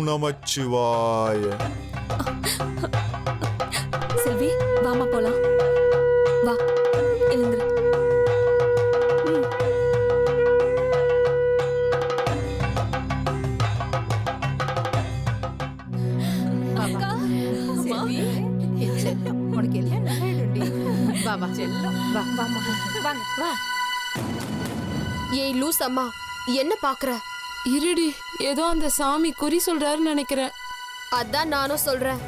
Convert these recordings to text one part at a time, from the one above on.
நமச்சிவாய. செல்வி வாமா போலாம். வா எழுந்துரு. உனக்கு எல்லாம் நல்லாயிடும்டி. வா வா செல்லம் வா வாமா வாங்க வா. ஏய் லூஸ் அம்மா, என்ன பாக்குற? இருடி, ஏதோ அந்த சாமி குறி சொல்றாருன்னு நினைக்கிறேன். அதான் நானும் சொல்றேன்.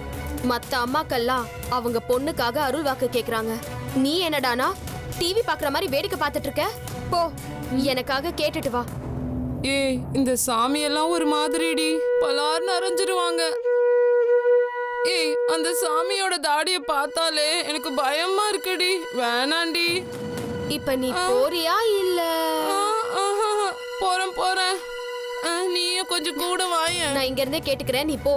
மத்த அம்மாக்கெல்லாம் அவங்க பொண்ணுக்காக அருள் வாக்கு கேக்குறாங்க. நீ என்னடானா டிவி பாக்குற மாதிரி வேடிக்கை பார்த்துட்டு இருக்க? போ, எனக்காக கேட்டுட்டு வா. ஏய், இந்த சாமி எல்லாம் ஒரு மாதிரிடி, பலார்னு அரைஞ்சிருவாங்க. ஏய், அந்த சாமியோட தாடிய பார்த்தாலே எனக்கு பயமா இருக்குடி. வேணாண்டி. இப்ப நீ போறியா இல்ல? போறேன் போறேன். நீயும் கொஞ்சம் கூட வாயேன். நான் இங்க இருந்தே கேட்டுக்கிறேன், நீ போ.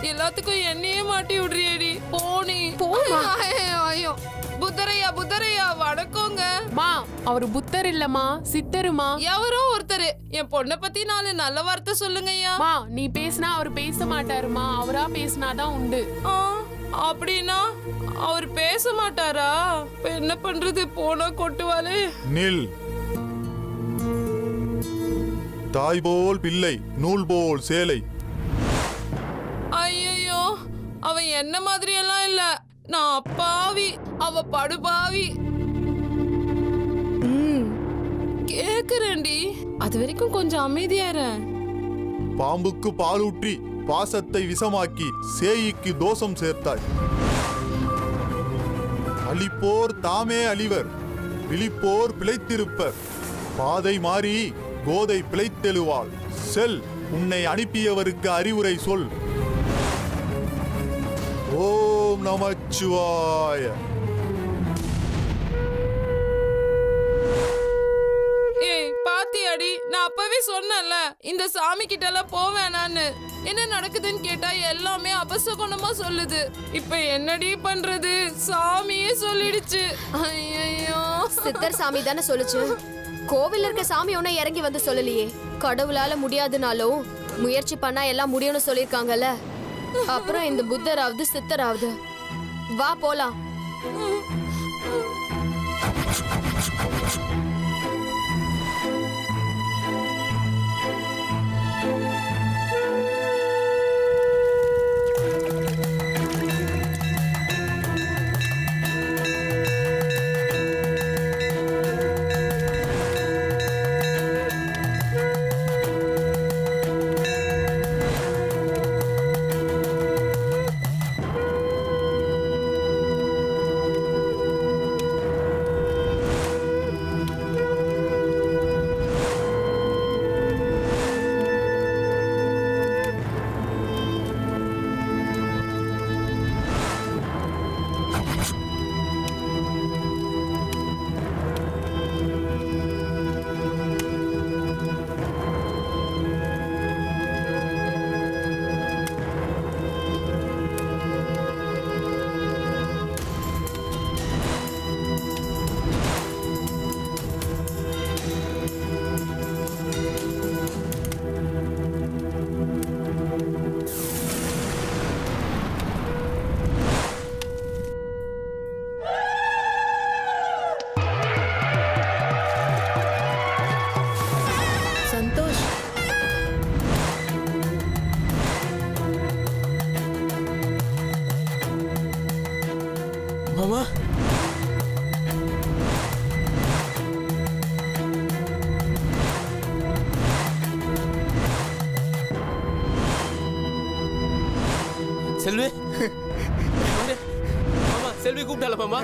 எல்லாத்துக்கும் என்னையே மாட்டி விடுறியேடி. போனி போமா. ஐயோ, புத்தரையா புத்தரையா, வணக்கங்க. மா, அவரு புத்தர் இல்லம்மா, சித்தருமா. எவரோ ஒருத்தர் என் பொண்ணை பத்தி 4 நல்ல வார்த்தை சொல்லுங்கய்யா. மா, நீ பேசினா அவர் பேச மாட்டாருமா, அவரா பேசினாதான் உண்டு. அப்படின்னா அவர் பேச மாட்டாரா? என்ன பண்றது, போனா கொட்டுவாளே. நில். தாய் போல் பிள்ளை, நூல் போல் சேலை. ஐயோ, அவன் என்ன மாதிரி எல்லாம் இல்ல. நான் அப்பாவி, அவ படுபாவி. கேக்குறேன்டி, அது வரைக்கும் கொஞ்சம் அமைதியார. பாம்புக்கு பாலூற்றி பாசத்தை விஷமாக்கி சேயிக்கு தோஷம் சேர்த்தாய். அழிப்போர் தாமே அழிவர், விழிப்போர் பிழைத்திருப்பர். பாதை மாறி கோதை பிழைத்தெழுவாள். செல், உன்னை அனுப்பியவருக்கு அறிவுரை சொல். ஓம் நமச்சிவாய. ஏய் பாத்தியாடி, நான் அப்பவே சொன்னேன்ல இந்த சாமி கிட்ட எல்லாம் போவேனான்னு. என்ன நடக்குதுன்னு கேட்டா எல்லாமே அபசகுணமா சொல்லுது. இப்ப என்னடி பண்றது, சாமியே சொல்லிடுச்சு. ஐயோ, சித்தர் சாமி தானே சொல்லுச்சு. கோவில்ல இருக்க சாமி ஒன்னும் இறங்கி வந்து சொல்லலையே. கடவுளால முடியாதுனாலும் முயற்சி பண்ணா எல்லாம் முடியும்னு சொல்லிருக்காங்கல்ல. அப்புறம் இந்த புத்தராவது சித்தராவது. வா போலாம். மாமா, செல்வி. மாமா, செல்வி கூப்பிட்டால மாமா.